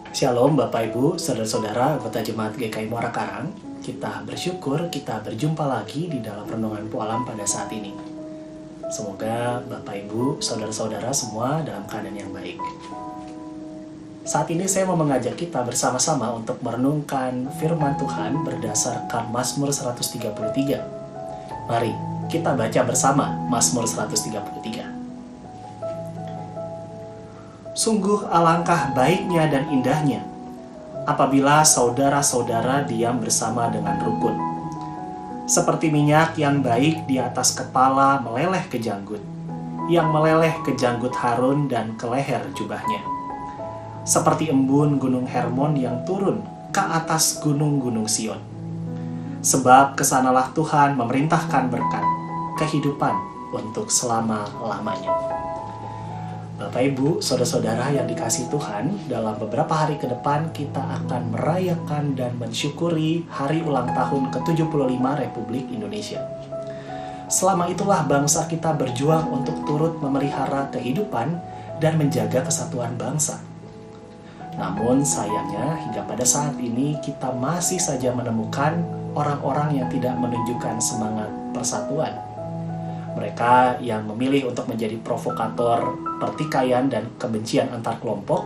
Shalom Bapak Ibu, Saudara-saudara anggota Jemaat GKI Muara Karang. Kita bersyukur kita berjumpa lagi di dalam Renungan Pualam pada saat ini. Semoga Bapak Ibu, Saudara-saudara semua dalam keadaan yang baik. Saat ini saya mau mengajak kita bersama-sama untuk merenungkan firman Tuhan berdasarkan Mazmur 133. Mari kita baca bersama Mazmur 133. Sungguh alangkah baiknya dan indahnya apabila saudara-saudara diam bersama dengan rukun. Seperti minyak yang baik di atas kepala meleleh ke janggut, yang meleleh ke janggut Harun dan ke leher jubahnya. Seperti embun gunung Hermon yang turun ke atas gunung-gunung Sion. Sebab kesanalah Tuhan memerintahkan berkat, kehidupan untuk selama-lamanya. Bapak Ibu, Saudara-saudara yang dikasihi Tuhan, dalam beberapa hari ke depan kita akan merayakan dan mensyukuri hari ulang tahun ke-75 Republik Indonesia. Selama itulah bangsa kita berjuang untuk turut memelihara kehidupan dan menjaga kesatuan bangsa. Namun sayangnya hingga pada saat ini kita masih saja menemukan orang-orang yang tidak menunjukkan semangat persatuan. Mereka yang memilih untuk menjadi provokator pertikaian dan kebencian antar kelompok,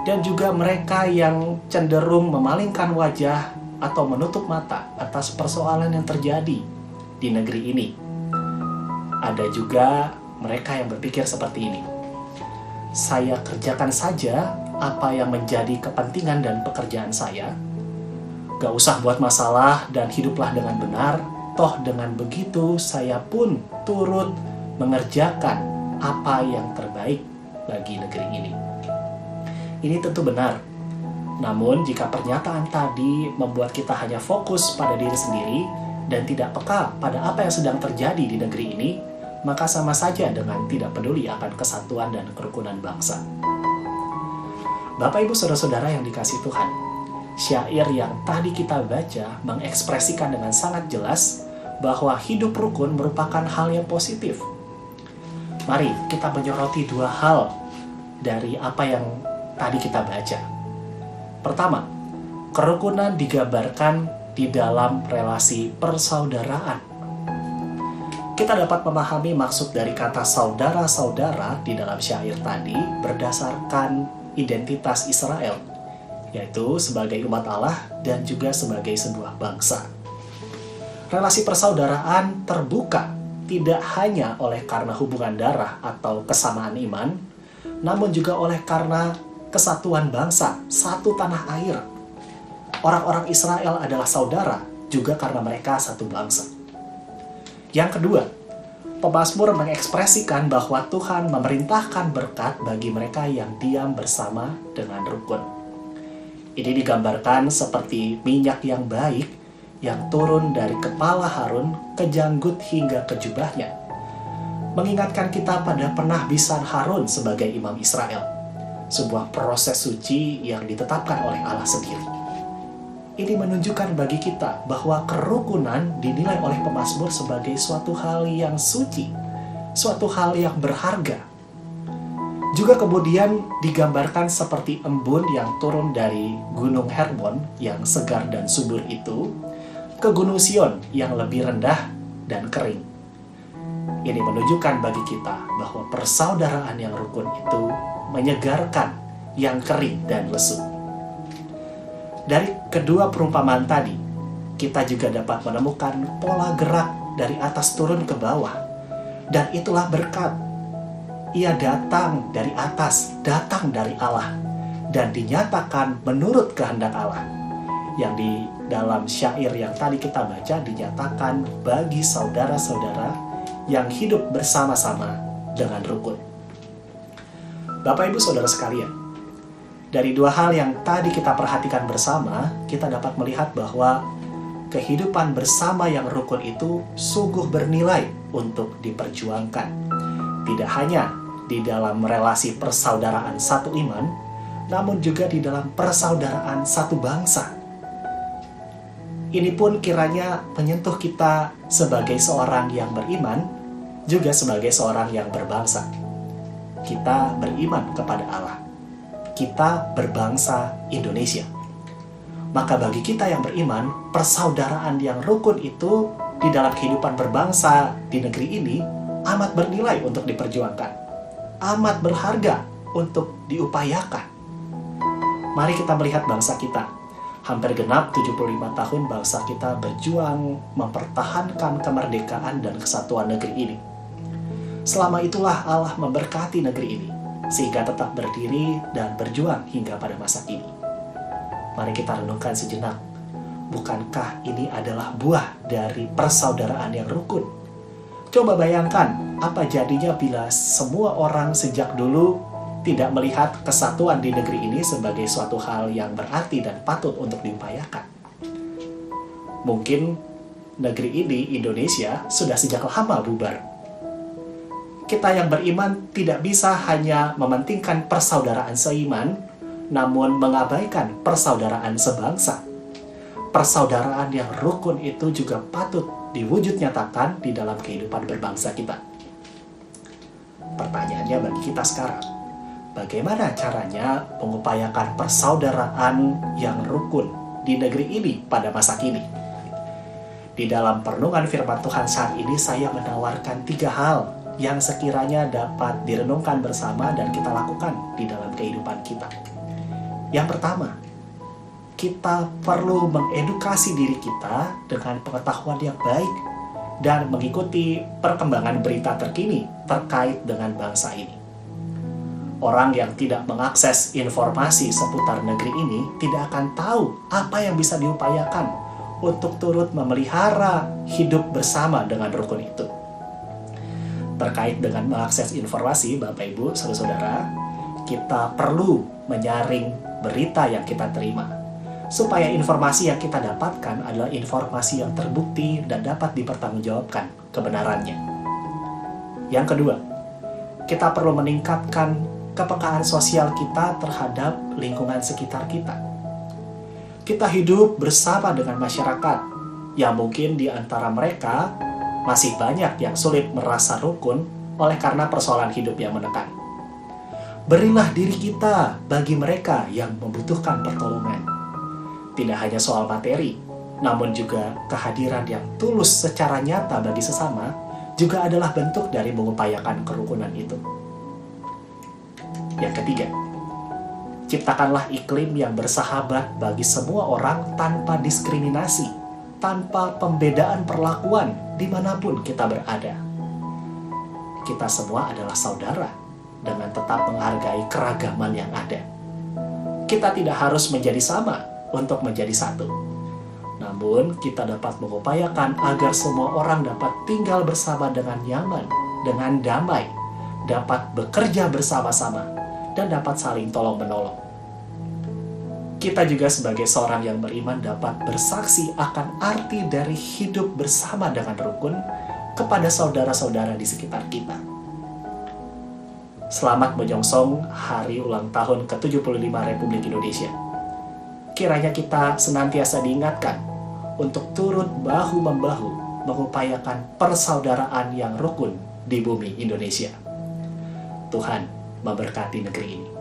dan juga mereka yang cenderung memalingkan wajah atau menutup mata atas persoalan yang terjadi di negeri ini. Ada juga mereka yang berpikir seperti ini: saya kerjakan saja apa yang menjadi kepentingan dan pekerjaan saya, gak usah buat masalah dan hiduplah dengan benar. Toh dengan begitu saya pun turut mengerjakan apa yang terbaik bagi negeri ini. Ini tentu benar. Namun jika pernyataan tadi membuat kita hanya fokus pada diri sendiri dan tidak peka pada apa yang sedang terjadi di negeri ini, maka sama saja dengan tidak peduli akan kesatuan dan kerukunan bangsa. Bapak Ibu Saudara-saudara yang dikasihi Tuhan, syair yang tadi kita baca mengekspresikan dengan sangat jelas bahwa hidup rukun merupakan hal yang positif. Mari kita menyoroti dua hal dari apa yang tadi kita baca. Pertama, kerukunan digambarkan di dalam relasi persaudaraan. Kita dapat memahami maksud dari kata saudara-saudara di dalam syair tadi berdasarkan identitas Israel, yaitu sebagai umat Allah dan juga sebagai sebuah bangsa. Relasi persaudaraan terbuka tidak hanya oleh karena hubungan darah atau kesamaan iman, namun juga oleh karena kesatuan bangsa, satu tanah air. Orang-orang Israel adalah saudara juga karena mereka satu bangsa. Yang kedua, pemazmur mengekspresikan bahwa Tuhan memerintahkan berkat bagi mereka yang diam bersama dengan rukun. Ini digambarkan seperti minyak yang baik yang turun dari kepala Harun ke janggut hingga ke jubahnya, mengingatkan kita pada penahbisan Harun sebagai imam Israel, sebuah proses suci yang ditetapkan oleh Allah sendiri. Ini menunjukkan bagi kita bahwa kerukunan dinilai oleh pemazmur sebagai suatu hal yang suci, suatu hal yang berharga. Juga kemudian digambarkan seperti embun yang turun dari gunung Hermon yang segar dan subur itu ke gunung Sion yang lebih rendah dan kering. Ini menunjukkan bagi kita bahwa persaudaraan yang rukun itu menyegarkan yang kering dan lesu. Dari kedua perumpamaan tadi, kita juga dapat menemukan pola gerak dari atas turun ke bawah. Dan itulah berkat. Ia datang dari atas, datang dari Allah, dan dinyatakan menurut kehendak Allah. Yang di dalam syair yang tadi kita baca dinyatakan bagi saudara-saudara yang hidup bersama-sama dengan rukun. Bapak Ibu Saudara sekalian, dari dua hal yang tadi kita perhatikan bersama, kita dapat melihat bahwa kehidupan bersama yang rukun itu sungguh bernilai untuk diperjuangkan. Tidak hanya di dalam relasi persaudaraan satu iman, namun juga di dalam persaudaraan satu bangsa. Ini pun kiranya menyentuh kita sebagai seorang yang beriman, juga sebagai seorang yang berbangsa. Kita beriman kepada Allah. kita berbangsa Indonesia. Maka bagi kita yang beriman, persaudaraan yang rukun itu di dalam kehidupan berbangsa di negeri ini amat bernilai untuk diperjuangkan, amat berharga untuk diupayakan. Mari kita melihat bangsa kita. Hampir genap 75 tahun bangsa kita berjuang mempertahankan kemerdekaan dan kesatuan negeri ini. Selama itulah Allah memberkati negeri ini, sehingga tetap berdiri dan berjuang hingga pada masa kini. Mari kita renungkan sejenak, bukankah ini adalah buah dari persaudaraan yang rukun? Coba bayangkan, apa jadinya bila semua orang sejak dulu tidak melihat kesatuan di negeri ini sebagai suatu hal yang berarti dan patut untuk diupayakan. Mungkin negeri ini, Indonesia, sudah sejak lama bubar. Kita yang beriman tidak bisa hanya mementingkan persaudaraan seiman, namun mengabaikan persaudaraan sebangsa. Persaudaraan yang rukun itu juga patut diwujud nyatakan di dalam kehidupan berbangsa kita. Pertanyaannya bagi kita sekarang, bagaimana caranya mengupayakan persaudaraan yang rukun di negeri ini pada masa kini? Di dalam perenungan firman Tuhan saat ini, saya menawarkan 3 hal yang sekiranya dapat direnungkan bersama dan kita lakukan di dalam kehidupan kita. Yang pertama, kita perlu mengedukasi diri kita dengan pengetahuan yang baik dan mengikuti perkembangan berita terkini terkait dengan bangsa ini. Orang yang tidak mengakses informasi seputar negeri ini tidak akan tahu apa yang bisa diupayakan untuk turut memelihara hidup bersama dengan rukun itu. Terkait dengan mengakses informasi, Bapak Ibu, saudara-saudara, kita perlu menyaring berita yang kita terima, supaya informasi yang kita dapatkan adalah informasi yang terbukti dan dapat dipertanggungjawabkan kebenarannya. Yang kedua, kita perlu meningkatkan kepekaan sosial kita terhadap lingkungan sekitar kita. Kita hidup bersama dengan masyarakat yang mungkin di antara mereka masih banyak yang sulit merasa rukun oleh karena persoalan hidup yang menekan. Berilah diri kita bagi mereka yang membutuhkan pertolongan. Tidak hanya soal materi, namun juga kehadiran yang tulus secara nyata bagi sesama juga adalah bentuk dari mengupayakan kerukunan itu. Yang ketiga, ciptakanlah iklim yang bersahabat bagi semua orang tanpa diskriminasi, tanpa pembedaan perlakuan dimanapun kita berada. Kita semua adalah saudara dengan tetap menghargai keragaman yang ada. Kita tidak harus menjadi sama untuk menjadi satu. Namun, kita dapat mengupayakan agar semua orang dapat tinggal bersama dengan nyaman, dengan damai, dapat bekerja bersama-sama, dan dapat saling tolong-menolong. Kita juga sebagai seorang yang beriman dapat bersaksi akan arti dari hidup bersama dengan rukun kepada saudara-saudara di sekitar kita. Selamat menyongsong hari ulang tahun ke-75 Republik Indonesia. Kiranya kita senantiasa diingatkan untuk turut bahu-membahu mengupayakan persaudaraan yang rukun di bumi Indonesia. Tuhan memberkati negeri ini.